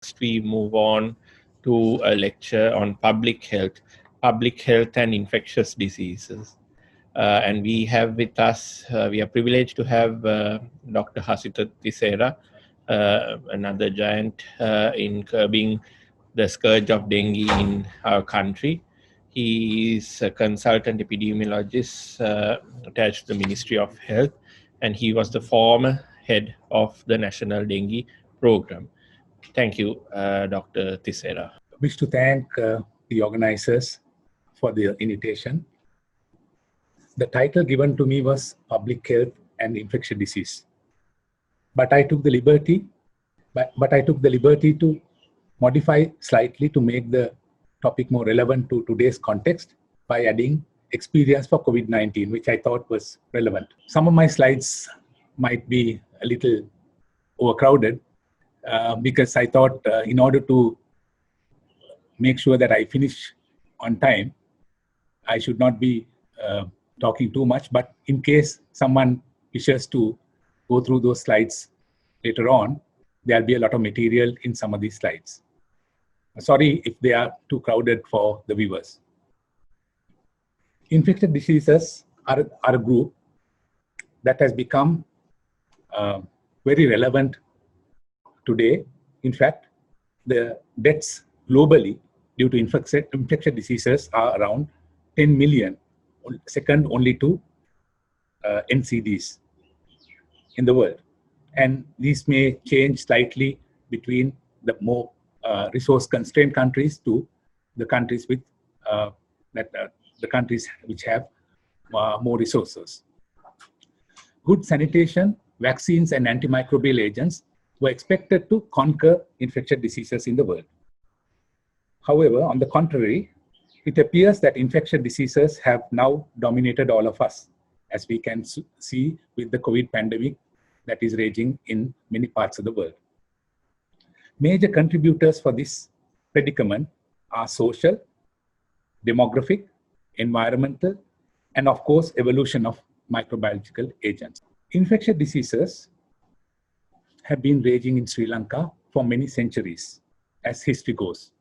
Next, we move on to a lecture on public health and infectious diseases. And we have with us, we are privileged to have Dr. Hasita Tisera, another giant in curbing the scourge of dengue in our country. He is a consultant epidemiologist attached to the Ministry of Health, and he was the former head of the National Dengue Program. Thank you, Dr. Tisera. I wish to thank the organizers for the invitation. The title given to me was Public Health and Infectious Disease. But I took the liberty to modify slightly to make the topic more relevant to today's context by adding experience for COVID-19, which I thought was relevant. Some of my slides might be a little overcrowded because I thought in order to make sure that I finish on time, I should not be talking too much, but in case someone wishes to go through those slides later on, there'll be a lot of material in some of these slides. Sorry if they are too crowded for the viewers. Infectious diseases are a group that has become very relevant today. In fact, the deaths globally due to infectious diseases are around 10 million, second only to NCDs in the world. And these may change slightly between the more resource-constrained countries to the countries with the countries which have more resources. Good sanitation, vaccines, and antimicrobial agents were expected to conquer infectious diseases in the world. However, on the contrary, it appears that infectious diseases have now dominated all of us, as we can see with the COVID pandemic that is raging in many parts of the world. Major contributors for this predicament are social, demographic, environmental, and of course, evolution of microbiological agents. Infectious diseases have been raging in Sri Lanka for many centuries, as history goes.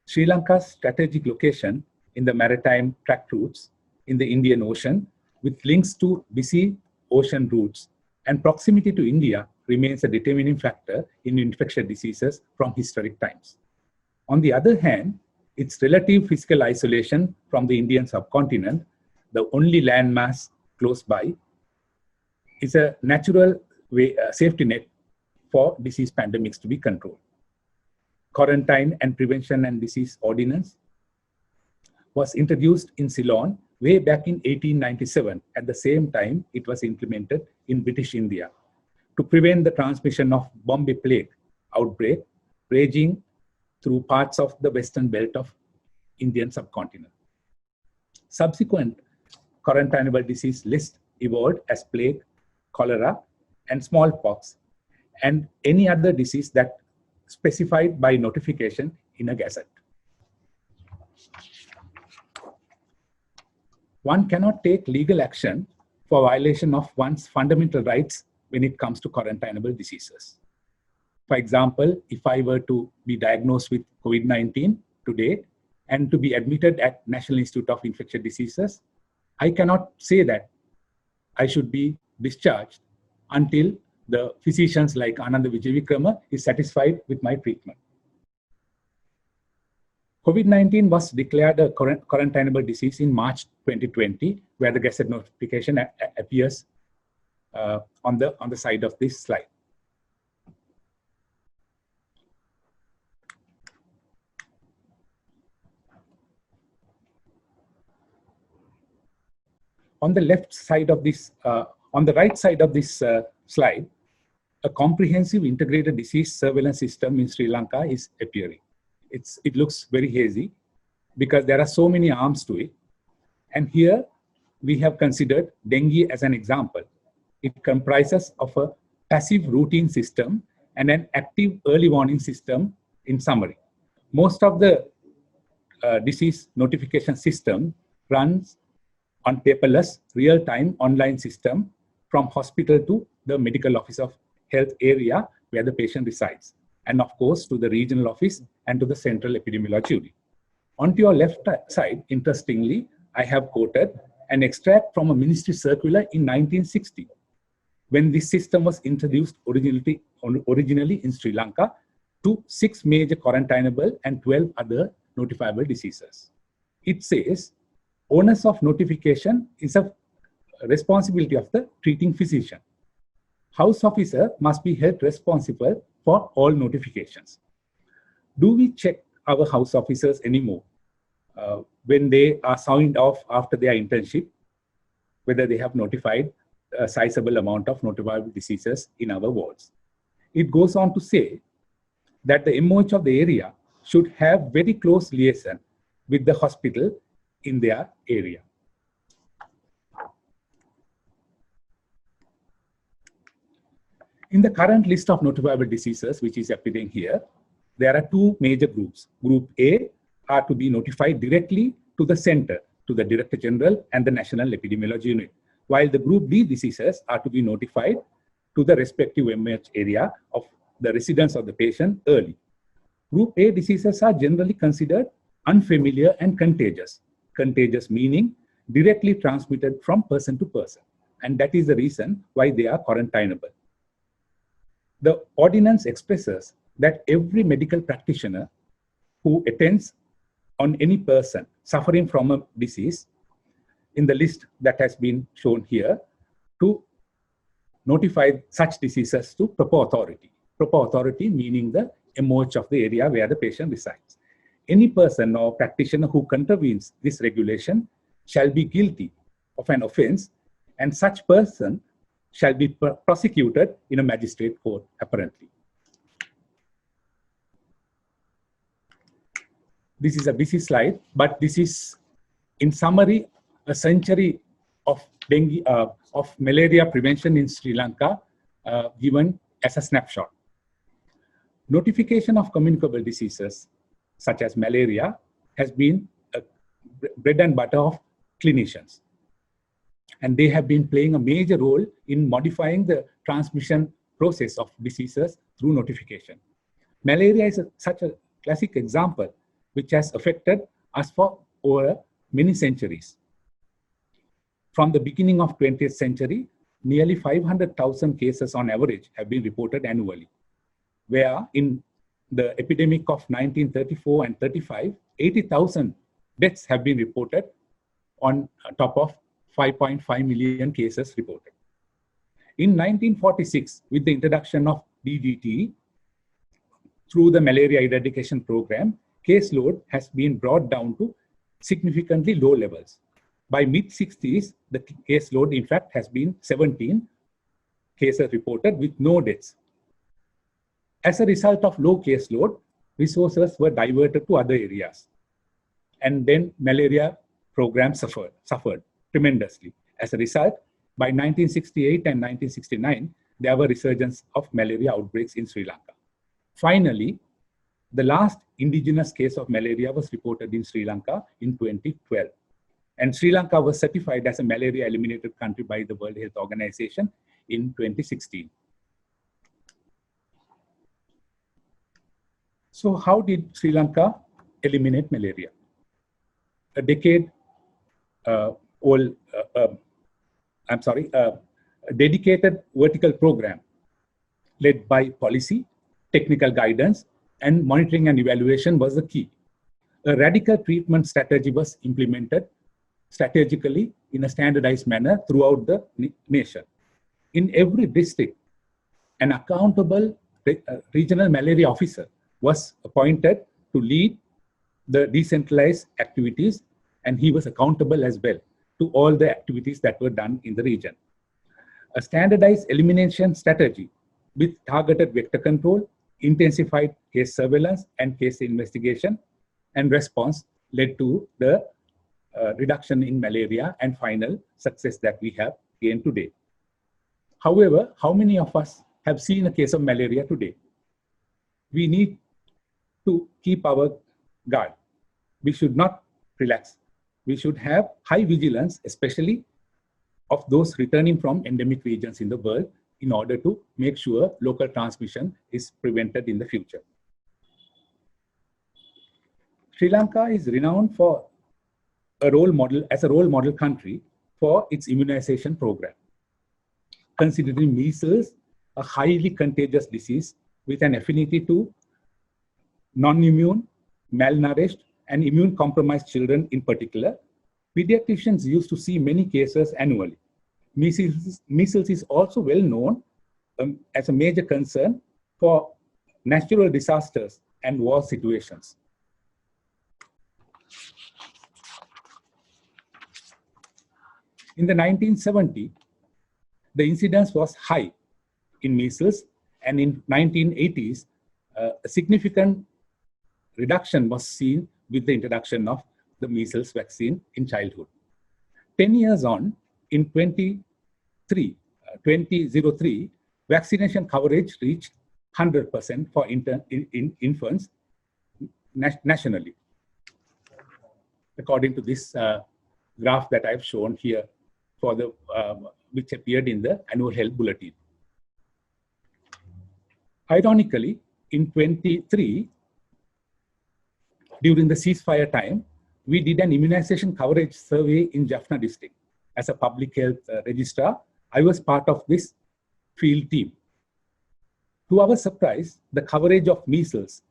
Sri Lanka's strategic location in the maritime trade routes in the Indian Ocean, with links to busy ocean routes and proximity to India, remains a determining factor in infectious diseases from historic times. On the other hand, its relative physical isolation from the Indian subcontinent, the only landmass close by, is a natural safety net for disease pandemics to be controlled. Quarantine and Prevention and Disease Ordinance was introduced in Ceylon way back in 1897. At the same time, it was implemented in British India to prevent the transmission of Bombay plague outbreak raging through parts of the western belt of Indian subcontinent. Subsequent quarantinable disease list evolved as plague, cholera, and smallpox, and any other disease that specified by notification in a gazette. One cannot take legal action for violation of one's fundamental rights when it comes to quarantinable diseases. For example, if I were to be diagnosed with COVID-19 today and to be admitted at National Institute of Infectious Diseases, I cannot say that I should be discharged until the physicians like Ananda Vijayvikrama is satisfied with my treatment. COVID-19 was declared a quarantinable disease in March 2020, where the gazette notification appears on the side of this slide. On the left side of this, on the right side of this slide, a comprehensive integrated disease surveillance system in Sri Lanka is appearing. It looks very hazy because there are so many arms to it. And here we have considered dengue as an example. It comprises of a passive routine system and an active early warning system in summary. Most of the disease notification system runs on paperless real-time online system from hospital to the medical office of health area where the patient resides. and of course to the regional office and to the central epidemiology unit. On to your left side, interestingly, I have quoted an extract from a ministry circular in 1960, when this system was introduced originally in Sri Lanka to 6 major quarantinable and 12 other notifiable diseases. It says, onus of notification is a responsibility of the treating physician. House officer must be held responsible for all notifications. Do we check our house officers anymore when they are signed off after their internship, whether they have notified a sizable amount of notifiable diseases in our wards? It goes on to say that the MOH of the area should have very close liaison with the hospital in their area. In the current list of notifiable diseases, which is appearing here, there are 2 major groups. Group A are to be notified directly to the center, to the Director General and the National Epidemiology Unit, while the Group B diseases are to be notified to the respective MOH area of the residence of the patient early. Group A diseases are generally considered unfamiliar and contagious. Contagious meaning directly transmitted from person to person. And that is the reason why they are quarantinable. The ordinance expresses that every medical practitioner who attends on any person suffering from a disease in the list that has been shown here to notify such diseases to proper authority. Proper authority meaning the MOH of the area where the patient resides. Any person or practitioner who contravenes this regulation shall be guilty of an offense, and such person shall be prosecuted in a magistrate court, apparently. This is a busy slide, but this is, in summary, a century of dengue, of malaria prevention in Sri Lanka, given as a snapshot. Notification of communicable diseases, such as malaria, has been a bread and butter of clinicians. And they have been playing a major role in modifying the transmission process of diseases through notification. Malaria is such a classic example which has affected us for over many centuries. From the beginning of 20th century, nearly 500,000 cases on average have been reported annually, where in the epidemic of 1934 and 35, 80,000 deaths have been reported on top of 5.5 million cases reported. In 1946, with the introduction of DDT through the malaria eradication program, caseload has been brought down to significantly low levels. By mid-60s, the caseload, in fact, has been 17 cases reported with no deaths. As a result of low caseload, resources were diverted to other areas. And then malaria program suffered tremendously. As a result, by 1968 and 1969, there were resurgence of malaria outbreaks in Sri Lanka. Finally, the last indigenous case of malaria was reported in Sri Lanka in 2012. And Sri Lanka was certified as a malaria eliminated country by the World Health Organization in 2016. So how did Sri Lanka eliminate malaria? A decade old, a dedicated vertical program led by policy, technical guidance, and monitoring and evaluation was the key. A radical treatment strategy was implemented strategically in a standardized manner throughout the nation. In every district, an accountable regional malaria officer was appointed to lead the decentralized activities, and he was accountable as well to all the activities that were done in the region. A standardized elimination strategy with targeted vector control, intensified case surveillance and case investigation and response led to the reduction in malaria and final success that we have gained today. However, how many of us have seen a case of malaria today? We need to keep our guard. We should not relax. We should have high vigilance, especially of those returning from endemic regions in the world, in order to make sure local transmission is prevented in the future. Sri Lanka is renowned for a role model country for its immunization program. Considering measles a highly contagious disease with an affinity to non-immune, malnourished, and immune-compromised children in particular, pediatricians used to see many cases annually. Measles is also well known as a major concern for natural disasters and war situations. In the 1970s, the incidence was high in measles, and in 1980s, a significant reduction was seen with the introduction of the measles vaccine in childhood. 10 years on, in 2003, vaccination coverage reached 100% for infants nationally, according to this graph that I've shown here, for the which appeared in the annual health bulletin. Ironically, in 23, during the ceasefire time, we did an immunization coverage survey in Jaffna district. As a public health registrar, I was part of this field team. To our surprise, the coverage of measles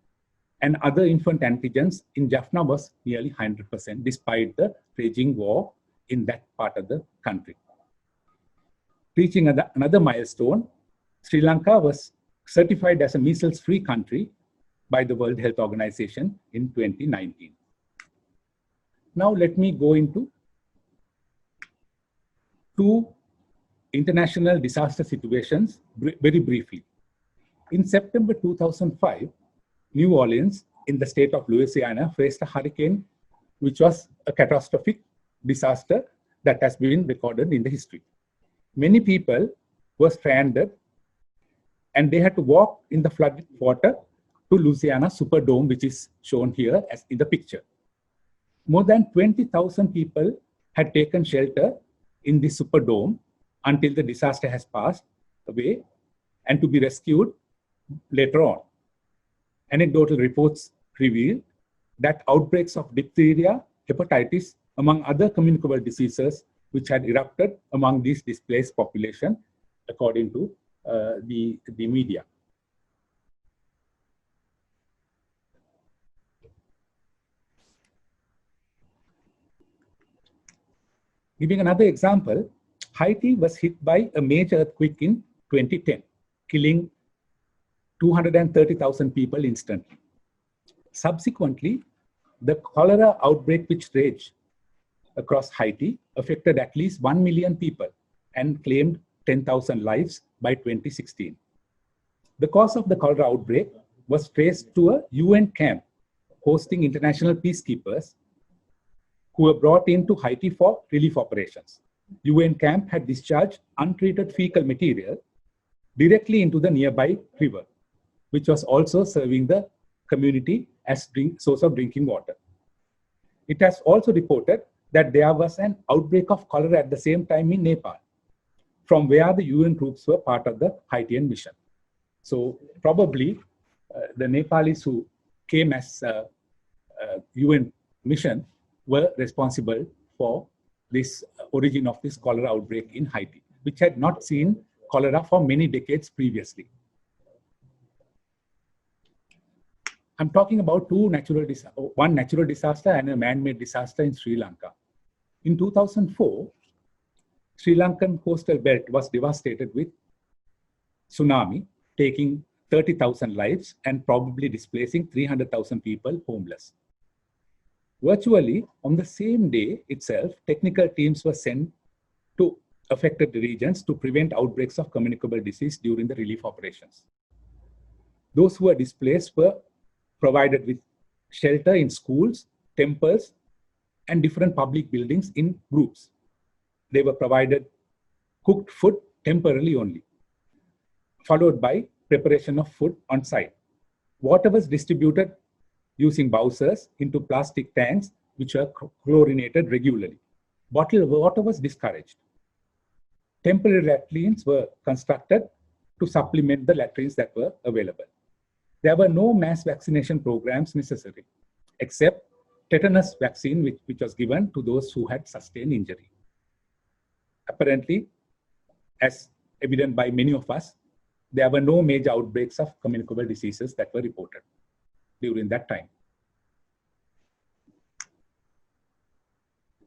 and other infant antigens in Jaffna was nearly 100%, despite the raging war in that part of the country. Reaching another milestone, Sri Lanka was certified as a measles-free country by the World Health Organization in 2019. Now let me go into two international disaster situations very briefly. In September 2005, New Orleans in the state of Louisiana faced a hurricane, which was a catastrophic disaster that has been recorded in the history. Many people were stranded and they had to walk in the flooded water to Louisiana Superdome, which is shown here as in the picture. More than 20,000 people had taken shelter in the Superdome until the disaster has passed away and to be rescued later on. Anecdotal reports reveal that outbreaks of diphtheria, hepatitis, among other communicable diseases which had erupted among these displaced population, according to the media. Giving another example, Haiti was hit by a major earthquake in 2010, killing 230,000 people instantly. Subsequently, the cholera outbreak which raged across Haiti affected at least 1 million people and claimed 10,000 lives by 2016. The cause of the cholera outbreak was traced to a UN camp hosting international peacekeepers who were brought into Haiti for relief operations. UN camp had discharged untreated fecal material directly into the nearby river, which was also serving the community as source of drinking water. It has also reported that there was an outbreak of cholera at the same time in Nepal, from where the UN troops were part of the Haitian mission. So probably the Nepalis who came as a UN mission were responsible for this origin of this cholera outbreak in Haiti, which had not seen cholera for many decades previously. I'm talking about one natural disaster and a man-made disaster in Sri Lanka. In 2004, Sri Lankan coastal belt was devastated with tsunami, taking 30,000 lives and probably displacing 300,000 people homeless. Virtually on the same day itself, technical teams were sent to affected regions to prevent outbreaks of communicable disease during the relief operations. Those who were displaced were provided with shelter in schools, temples, and different public buildings in groups. They were provided cooked food temporarily only, followed by preparation of food on site. Water was distributed using bowsers into plastic tanks, which are chlorinated regularly. Bottled water was discouraged. Temporary latrines were constructed to supplement the latrines that were available. There were no mass vaccination programs necessary, except tetanus vaccine, which was given to those who had sustained injury. Apparently, as evident by many of us, there were no major outbreaks of communicable diseases that were reported during that time.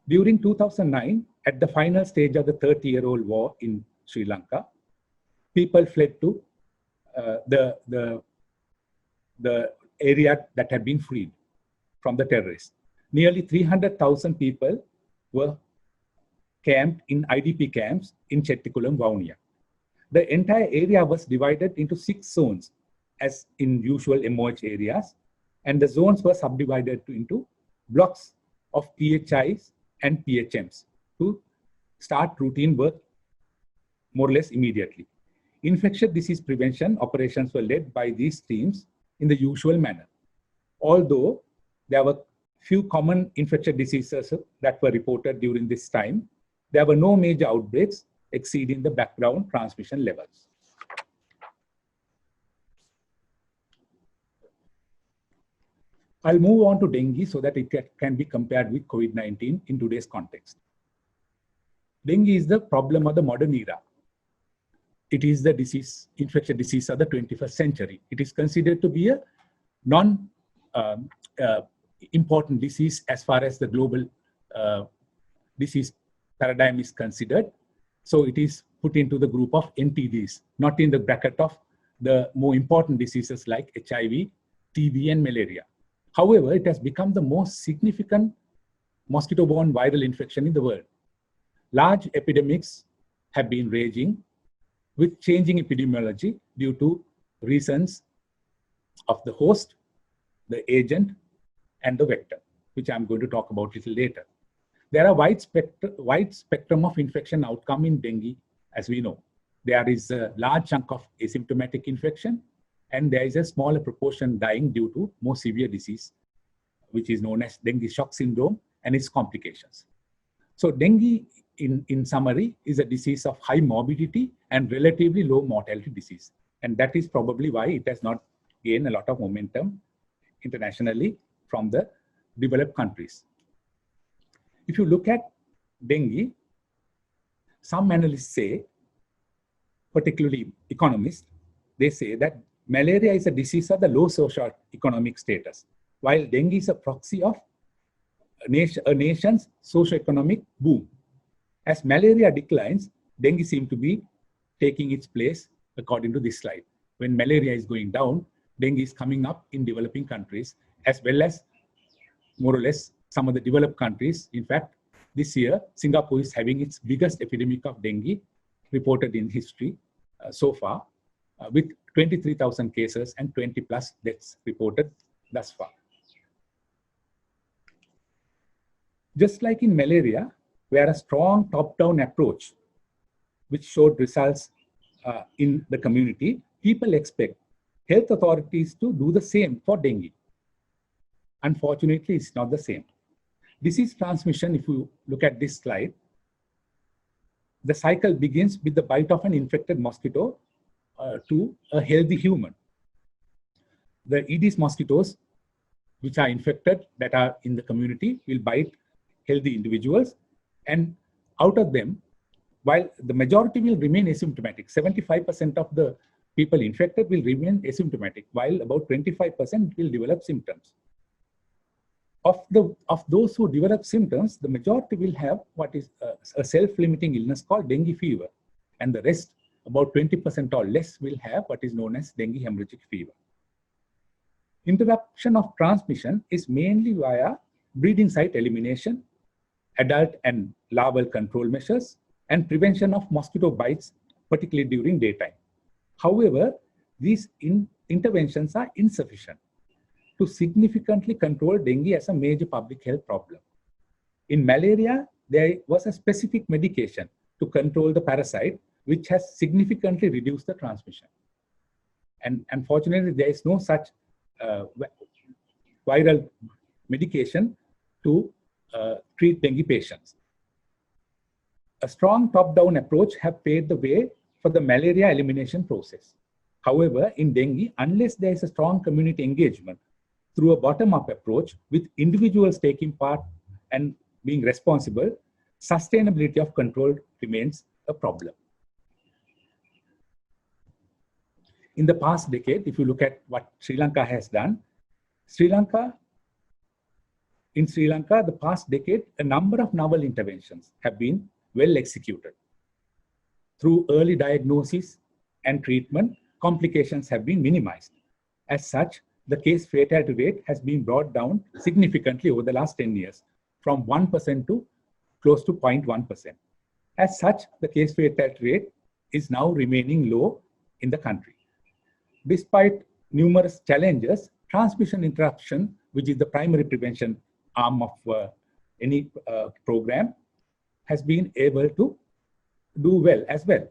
During 2009, at the final stage of the 30-year-old war in Sri Lanka, people fled to the area that had been freed from the terrorists. Nearly 300,000 people were camped in IDP camps in Chetikulam, Vavuniya. The entire area was divided into 6 zones, as in usual MOH areas, and the zones were subdivided into blocks of PHIs and PHMs to start routine work more or less immediately. Infectious disease prevention operations were led by these teams in the usual manner. Although there were few common infectious diseases that were reported during this time, there were no major outbreaks exceeding the background transmission levels. I'll move on to dengue so that it can be compared with COVID-19 in today's context. Dengue is the problem of the modern era. It is the infectious disease of the 21st century. It is considered to be a non-important disease as far as the global disease paradigm is considered. So it is put into the group of NTDs, not in the bracket of the more important diseases like HIV, TB, and malaria. However, it has become the most significant mosquito-borne viral infection in the world. Large epidemics have been raging with changing epidemiology due to reasons of the host, the agent, and the vector, which I'm going to talk about a little later. There are wide spectrum of infection outcome in dengue, as we know. There is a large chunk of asymptomatic infection, and there is a smaller proportion dying due to more severe disease, which is known as dengue shock syndrome and its complications. So dengue, in summary, is a disease of high morbidity and relatively low mortality disease. And that is probably why it has not gained a lot of momentum internationally from the developed countries. If you look at dengue, some analysts say, particularly economists, they say that malaria is a disease of the low socio-economic status, while dengue is a proxy of a nation's socio-economic boom. As malaria declines, dengue seems to be taking its place according to this slide. When malaria is going down, dengue is coming up in developing countries, as well as more or less some of the developed countries. In fact, this year, Singapore is having its biggest epidemic of dengue reported in history so far, with 23,000 cases and 20 plus deaths reported thus far. Just like in malaria, where a strong top-down approach, which showed results in the community, people expect health authorities to do the same for dengue. Unfortunately, it's not the same. Disease transmission, if you look at this slide, the cycle begins with the bite of an infected mosquito to a healthy human. The Aedes mosquitoes, which are infected, that are in the community, will bite healthy individuals. And out of them, while the majority will remain asymptomatic, 75% of the people infected will remain asymptomatic, while about 25% will develop symptoms. Of those who develop symptoms, the majority will have what is a self-limiting illness called dengue fever. And the rest, about 20% or less, will have what is known as dengue hemorrhagic fever. Interruption of transmission is mainly via breeding site elimination, adult and larval control measures, and prevention of mosquito bites, particularly during daytime. However, these interventions are insufficient to significantly control dengue as a major public health problem. In malaria, there was a specific medication to control the parasite, which has significantly reduced the transmission. And unfortunately, there is no such viral medication to treat dengue patients. A strong top-down approach have paved the way for the malaria elimination process. However, in dengue, unless there is a strong community engagement through a bottom-up approach with individuals taking part and being responsible, sustainability of control remains a problem. In the past decade, if you look at what Sri Lanka has done, in Sri Lanka, the past decade, a number of novel interventions have been well executed. Through early diagnosis and treatment, complications have been minimized. As such, the case fatality rate has been brought down significantly over the last 10 years, from 1% to close to 0.1%. As such, the case fatality rate is now remaining low in the country. Despite numerous challenges, transmission interruption, which is the primary prevention arm of any program, has been able to do well as well.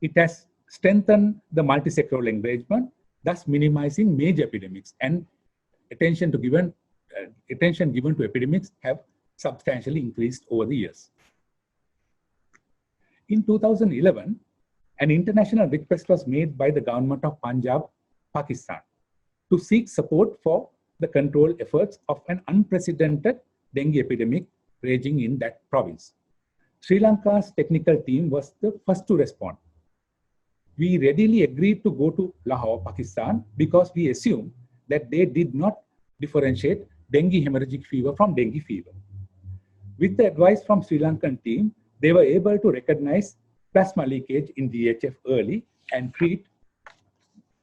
It has strengthened the multi-sectoral engagement, thus minimizing major epidemics, and attention given to epidemics have substantially increased over the years. In 2011, an international request was made by the government of Punjab, Pakistan, to seek support for the control efforts of an unprecedented dengue epidemic raging in that province. Sri Lanka's technical team was the first to respond. We readily agreed to go to Lahore, Pakistan, because we assumed that they did not differentiate dengue hemorrhagic fever from dengue fever. With the advice from Sri Lankan team, they were able to recognize plasma leakage in DHF early and treat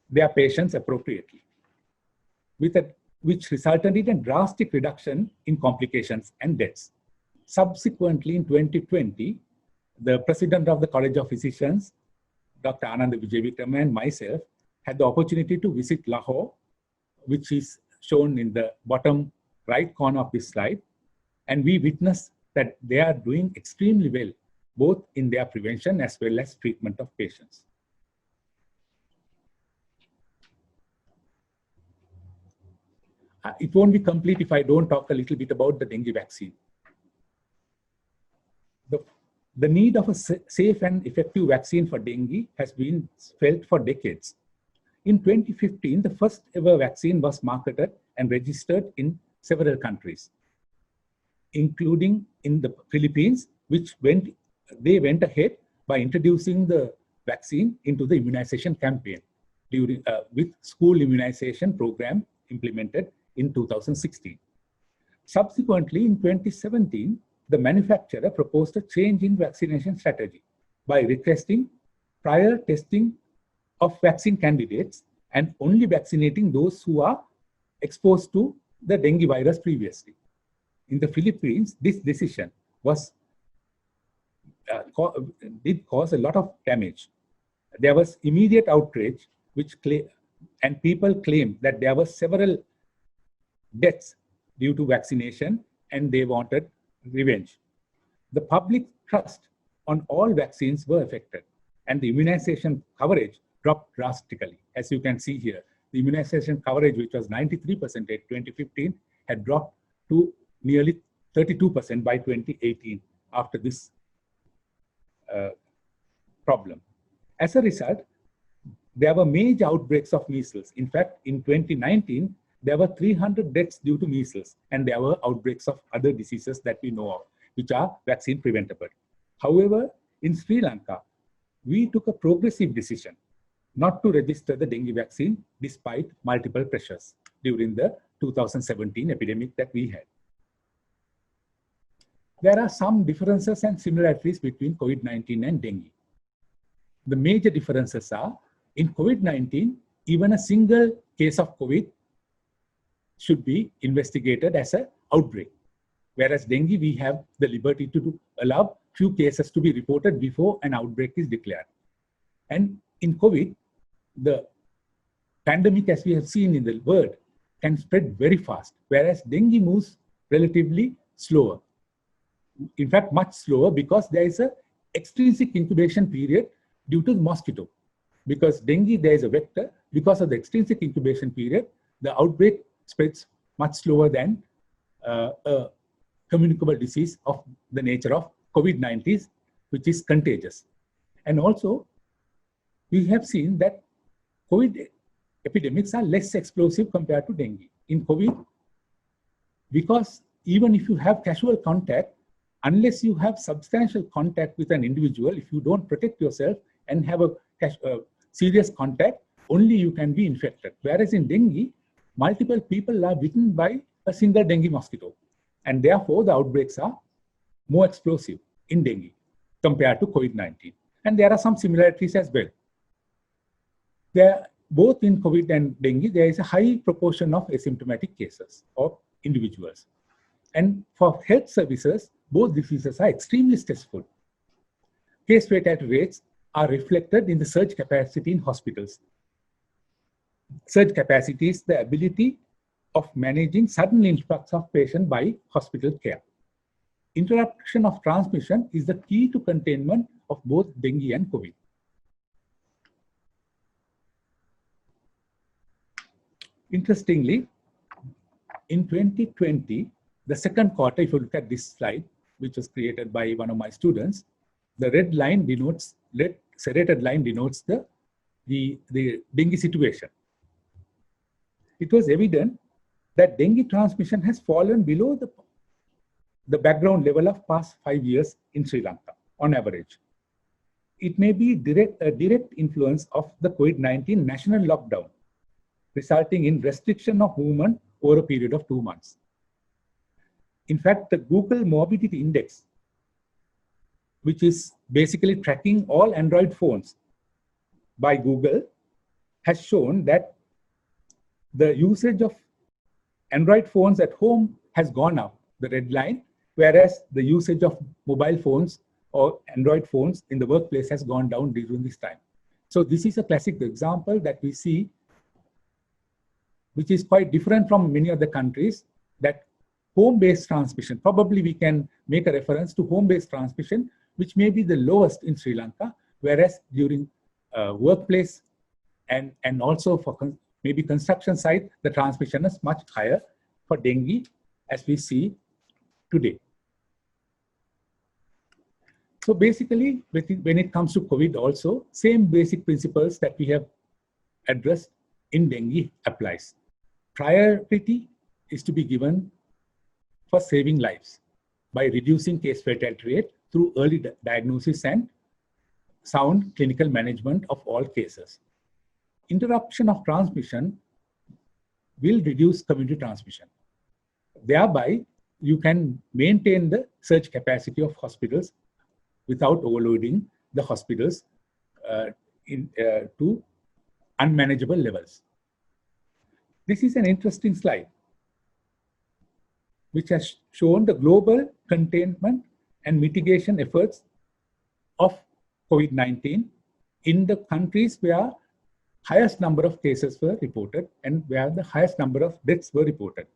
their patients appropriately, which resulted in a drastic reduction in complications and deaths. Subsequently, in 2020, the president of the College of Physicians, Dr. Ananda Vijayvikrama, and myself had the opportunity to visit Lahore, which is shown in the bottom right corner of this slide. And we witnessed that they are doing extremely well, both in their prevention as well as treatment of patients. It won't be complete if I don't talk a little bit about the dengue vaccine. The need of a safe and effective vaccine for dengue has been felt for decades. In 2015, the first ever vaccine was marketed and registered in several countries, including in the Philippines, they went ahead by introducing the vaccine into the immunization campaign with school immunization program implemented in 2016. Subsequently, in 2017, the manufacturer proposed a change in vaccination strategy by requesting prior testing of vaccine candidates and only vaccinating those who are exposed to the dengue virus previously. In the Philippines, this decision did cause a lot of damage. There was immediate outrage, and people claimed that there were several deaths due to vaccination, and they wanted revenge. The public trust on all vaccines were affected, and the immunization coverage dropped drastically. As you can see here, the immunization coverage, which was 93% in 2015, had dropped to nearly 32% by 2018 after this problem. As a result, there were major outbreaks of measles. In fact, in 2019, there were 300 deaths due to measles, and there were outbreaks of other diseases that we know of, which are vaccine preventable. However, in Sri Lanka, we took a progressive decision not to register the dengue vaccine despite multiple pressures during the 2017 epidemic that we had. There are some differences and similarities between COVID-19 and dengue. The major differences are, in COVID-19, even a single case of COVID should be investigated as an outbreak. Whereas dengue, we have the liberty to allow few cases to be reported before an outbreak is declared. And in COVID, the pandemic, as we have seen in the world, can spread very fast, whereas dengue moves relatively slower. In fact, much slower, because there is an extrinsic incubation period due to the mosquito. Because dengue, there is a vector. Because of the extrinsic incubation period, the outbreak spreads much slower than a communicable disease of the nature of COVID-19, which is contagious. And also, we have seen that COVID epidemics are less explosive compared to dengue. In COVID, because even if you have casual contact, unless you have substantial contact with an individual, if you don't protect yourself and have a serious contact, only you can be infected. Whereas in dengue, multiple people are bitten by a single dengue mosquito. And therefore, the outbreaks are more explosive in dengue compared to COVID-19. And there are some similarities as well. Both in COVID and dengue, there is a high proportion of asymptomatic cases of individuals. And for health services, both diseases are extremely stressful. Case fatality rates are reflected in the surge capacity in hospitals. Surge capacity is the ability of managing sudden influx of patients by hospital care. Interruption of transmission is the key to containment of both dengue and COVID. Interestingly, in 2020, the second quarter, if you look at this slide, which was created by one of my students, the red serrated line denotes the dengue situation. It was evident that dengue transmission has fallen below the background level of past 5 years in Sri Lanka on average. It may be a direct influence of the COVID-19 national lockdown, resulting in restriction of movement over a period of 2 months. In fact, the Google Morbidity Index, which is basically tracking all Android phones by Google, has shown that the usage of Android phones at home has gone up, the red line, whereas the usage of mobile phones or Android phones in the workplace has gone down during this time. So this is a classic example that we see, which is quite different from many other countries, that home-based transmission, probably we can make a reference to home-based transmission, which may be the lowest in Sri Lanka, whereas during workplace and also for maybe construction site, the transmission is much higher for dengue, as we see today. So basically, when it comes to COVID also, same basic principles that we have addressed in dengue applies. Priority is to be given for saving lives by reducing case fatality rate through early diagnosis and sound clinical management of all cases. Interruption of transmission will reduce community transmission. Thereby, you can maintain the surge capacity of hospitals without overloading the hospitals to unmanageable levels. This is an interesting slide, which has shown the global containment and mitigation efforts of COVID-19 in the countries where highest number of cases were reported and where the highest number of deaths were reported.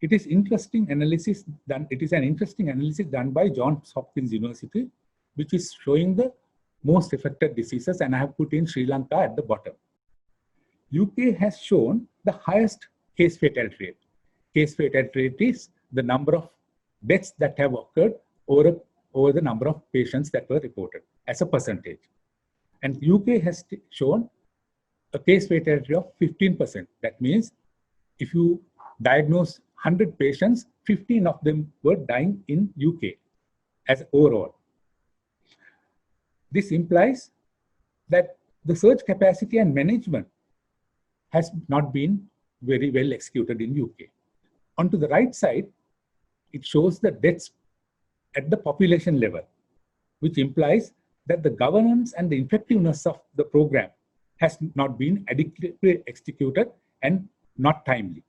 It is interesting analysis done. It is an interesting analysis done by Johns Hopkins University, which is showing the most affected diseases, and I have put in Sri Lanka at the bottom. UK has shown the highest case fatality rate. Case fatality rate is the number of deaths that have occurred over the number of patients that were reported as a percentage. And UK has shown a case fatality of 15%. That means if you diagnose 100 patients, 15 of them were dying in UK as overall. This implies that the surge capacity and management has not been very well executed in UK. Onto the right side, it shows the deaths at the population level, which implies that the governance and the effectiveness of the program has not been adequately executed and not timely.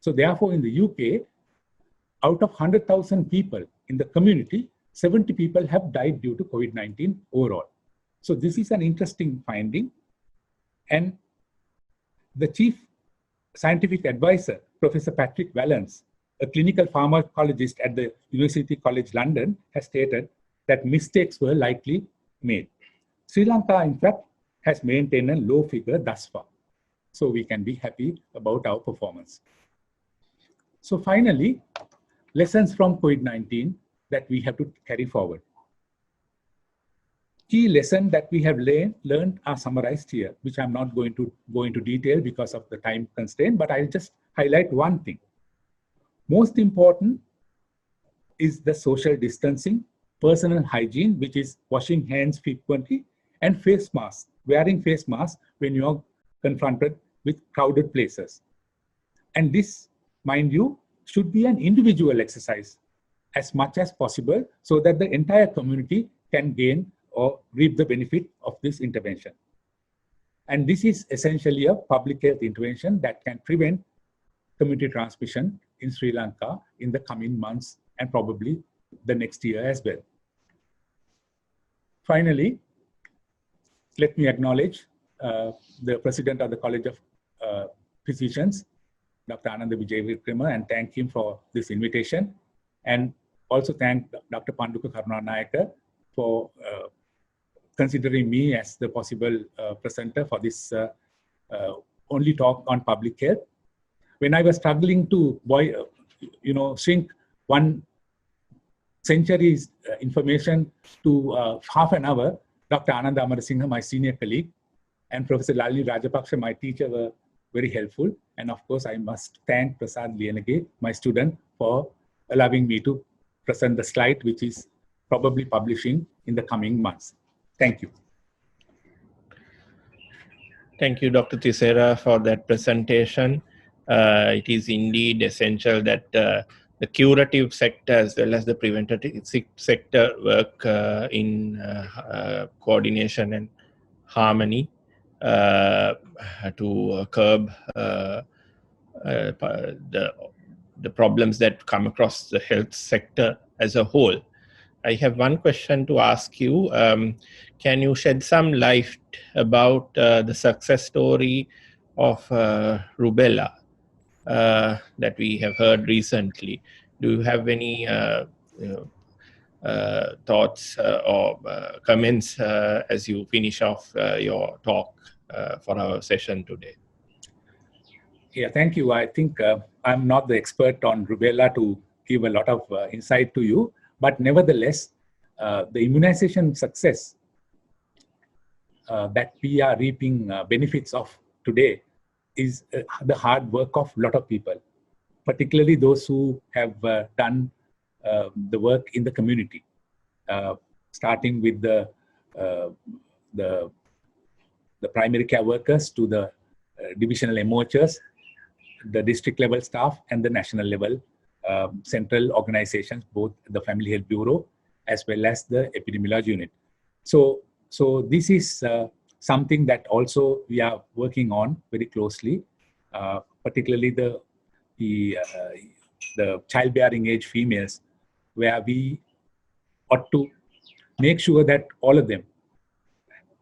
So therefore, in the UK, out of 100,000 people in the community, 70 people have died due to COVID-19 overall. So this is an interesting finding. And the chief scientific advisor, Professor Patrick Vallance, a clinical pharmacologist at the University College London, has stated that mistakes were likely made. Sri Lanka, in fact, has maintained a low figure thus far. So we can be happy about our performance. So finally, lessons from COVID-19 that we have to carry forward. key lessons that we have learned are summarized here, which I'm not going to go into detail because of the time constraint, but I'll just highlight one thing. Most important is the social distancing, personal hygiene, which is washing hands frequently, and face masks, wearing face masks when you are confronted with crowded places. And this, mind you, should be an individual exercise as much as possible so that the entire community can gain or reap the benefit of this intervention. And this is essentially a public health intervention that can prevent community transmission in Sri Lanka in the coming months and probably the next year as well. Finally, let me acknowledge the President of the College of Physicians, Dr. Ananda Wijewikrama, and thank him for this invitation. And also thank Dr. Panduka Karunanayaka for considering me as the possible presenter for this only talk on public health. When I was struggling to shrink 1 century's information to half an hour, Dr. Ananda Amarasinghe, my senior colleague, and Professor Lalini Rajapaksha, my teacher, were very helpful. And of course, I must thank Prasad Liyanage, my student, for allowing me to present the slide, which is probably publishing in the coming months. Thank you. Thank you, Dr. Thisera, for that presentation. It is indeed essential that the curative sector as well as the preventative sector work in coordination and harmony to curb the problems that come across the health sector as a whole. I have one question to ask you. Can you shed some light about the success story of rubella that we have heard recently? Do you have any thoughts or comments as you finish off your talk for our session today? Yeah, thank you. I think I'm not the expert on rubella to give a lot of insight to you, but nevertheless, the immunization success that we are reaping benefits of today is the hard work of a lot of people, particularly those who have done the work in the community, starting with the primary care workers to the divisional MOHs, the district level staff, and the national level central organizations, both the Family Health Bureau as well as the epidemiology unit. So this is something that also we are working on very closely, particularly the childbearing age females, where we ought to make sure that all of them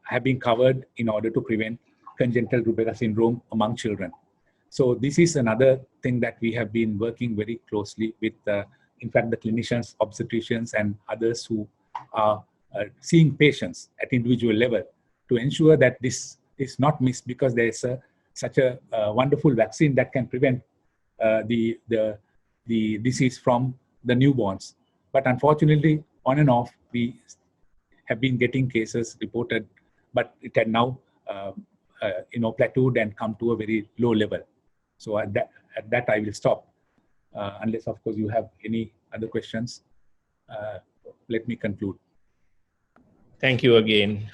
have been covered in order to prevent congenital rubella syndrome among children. So this is another thing that we have been working very closely with, in fact, the clinicians, obstetricians, and others who are seeing patients at individual level to ensure that this is not missed, because there is such a wonderful vaccine that can prevent the disease from the newborns. But unfortunately, on and off, we have been getting cases reported, but it had now plateaued and come to a very low level. So at that I will stop, unless of course you have any other questions. Let me conclude. Thank you again.